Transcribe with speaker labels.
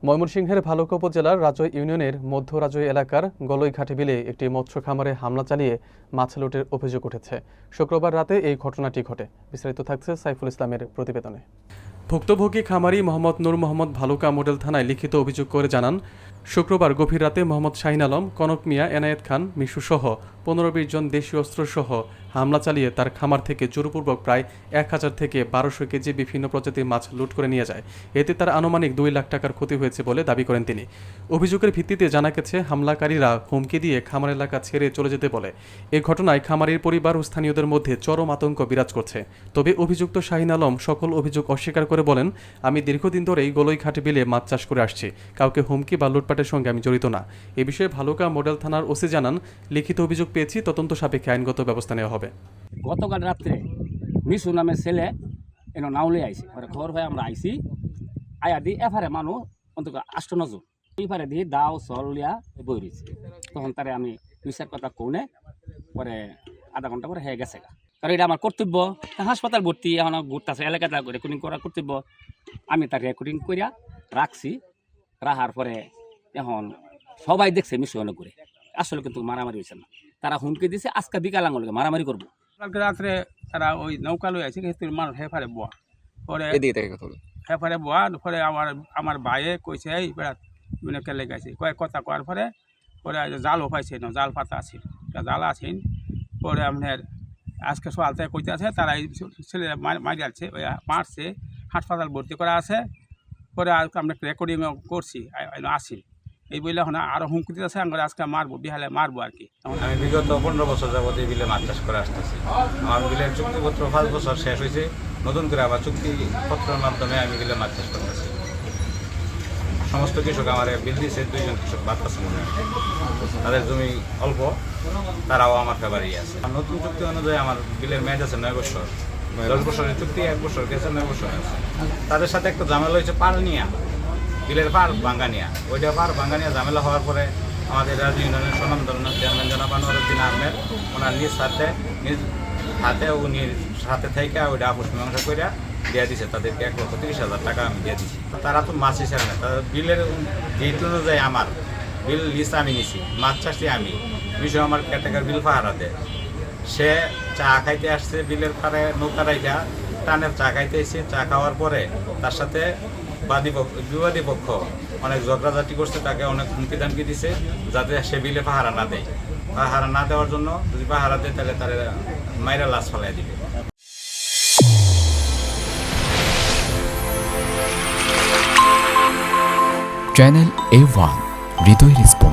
Speaker 1: ময়মনসিংহের ভালুকা উপজেলার রাজৈ ইউনিয়নের মধ্য রাজৈ এলাকার গলইঘাটে বিলে একটি মৎস্য খামারে হামলা চালিয়ে মাছ লুটের অভিযোগ উঠেছে। শুক্রবার রাতে এই ঘটনাটি ঘটে। বিস্তারিত থাকছে সাইফুল ইসলামের প্রতিবেদনে। ভুক্তভোগী খামারি মোহাম্মদ নূর মোহাম্মদ ভালুকা মডেল থানায় লিখিত অভিযোগ করে জানান, শুক্রবার গভীর রাতে মোহাম্মদ শাহিন আলম, কনক মিয়া, এনায়েত খান, মিশুসহ ১৫-২০ জন দেশীয় অস্ত্রসহ হামলা চালিয়ে তার খামার থেকে জোরপূর্বক প্রায় ১,০০০ থেকে ১,২০০ কেজি বিভিন্ন প্রজাতির মাছ লুট করে নিয়ে যায়। এতে তার আনুমানিক ২ লাখ টাকার ক্ষতি হয়েছে বলে দাবি করেন তিনি। অভিযোগের ভিত্তিতে জানা গেছে, হামলাকারীরা হুমকি দিয়ে খামার এলাকা ছেড়ে চলে যেতে বলে। এ ঘটনায় খামারির পরিবার ও স্থানীয়দের মধ্যে চরম আতঙ্ক বিরাজ করছে। তবে অভিযুক্ত শাহিন আলম সকল অভিযোগ অস্বীকার করে বলেন, আমি দীর্ঘদিন ধরেই গলইঘাট বিলে মাছ চাষ করে আসছি, কাউকে হুমকি বা লুটপাটের সঙ্গে আমি জড়িত না। এ বিষয়ে ভালুকা মডেল থানার ওসি জানান, লিখিত অভিযোগ পেয়েছি, তদন্ত সাপেক্ষে আইনগত ব্যবস্থা নেওয়া হবে।
Speaker 2: গতকাল রাত্রে মিশু নামের ছেলে এনে নাউলে আইসি, খবর হয়ে আমরা আইসি, আয়া দি এফারে মানুষ অন্তত ৮-৯ জন এইফারে দিয়ে দাও চল লিয়া বই রয়েছে। তখন তারে আমি ২-৪ কথা কৌনে পরে আধা ঘন্টা পরে হয়ে গেছে। কারণ এটা আমার কর্তব্য, হাসপাতাল ভর্তি এখন ঘুরতেছে এলাকাতে রেকর্ডিং করার কর্তব্য। আমি তার রেকর্ডিং করিয়া রাখছি। রাখার পরে এখন সবাই দেখছে মিশু অনেক করে, আসলে কিন্তু মারামারি হয়েছে না। তারা হুমকি দিছে আজকে বিকাল আঙুলকে মারামারি করবো।
Speaker 3: কালকে রাত্রে তারা ওই নৌকা লই আছে, মানুষ হেফারে বোয়া পরে হেফারে বোয়া পরে আমার ভাইয়ে কইছে এই বেড়া কেলে গেছে কয়েক কথা করার পরে পরে জালও পাইছে না, জাল পাতা আছে, জাল আছেন। পরে আপনার আজকে সকাল থেকে কইতে আছে তারা এই ছেলে মারি আছে, মারছে, হাসপাতাল ভর্তি করা আছে। পরে আমরা রেকর্ডিং করছি, আসি এই বললে এখন আরো হুমকি দিতেছে, আমরা আজকে মারবো, বিহালে মারবো আর কি।
Speaker 4: আমি বিগত ১৫ বছর যাবত এই বিলে মাছ চাষ করে আসতেছি। আমার বিলের চুক্তিপত্র ৫ বছর শেষ হয়েছে, নতুন করে আবার চুক্তিপত্রের মাধ্যমে আমি বিলে মাছ চাষ করতেছি। সমস্ত কৃষক আমার বিল দিয়েছে, ২ জন কৃষক বাদ আছে মনে হয়, তাদের জমি অল্প, তারাও আমার ফেভারেই আছে। নতুন চুক্তি অনুযায়ী আমার বিলের মেয়াদ আছে ৯ বছর। ১০ বছরের চুক্তি ১ বছর গেছে, ৯ বছর আছে। তাদের সাথে একটা ঝামেলা হয়েছে পাল নিয়ে, বিলের পার ভাঙ্গানিয়া। ওইটা পার ভাঙ্গানিয়া ঝামেলা হওয়ার পরে আমাদের রাজু ইউনিয়নের স্বনামধন্য চেয়ারম্যান জনাব আনোয়ারউদ্দিন আহমেদ ওনার নিজ হাতে উনি সাথে থেকে ওইটা আপোষ মীমাংসা করে দিয়ে দিছে তাদেরকে ১,৩০,০০০ টাকা আমি দিয়ে দিচ্ছি। তারা তো মাছ হিসাবে না, তাদের বিলের রেট অনুযায়ী আমার বিল লিস্ট আমি নিছি, মাছ চাষি আমি, বিষয় আমার ক্যাটাগরি বিল পাহারা দেয়। সে চা খাইতে আসছে বিলের পাড়ে নৌকা রাইখা, টানের চা খাইতে এসে, চা খাওয়ার পরে তার সাথে বিবাদী পক্ষ অনেক ঝগড়াঝাটি করছে, তাকে অনেক হুমকি দামকি দিছে যাতে সে বিলে পাহারা না দেয়। পাহারা না দেওয়ার জন্য যদি পাহারা দেয় তাহলে তারা মাইরা লাশ ফেলাই দিবে।
Speaker 5: চ্যানেল A1 হৃদয় রেসপন্স।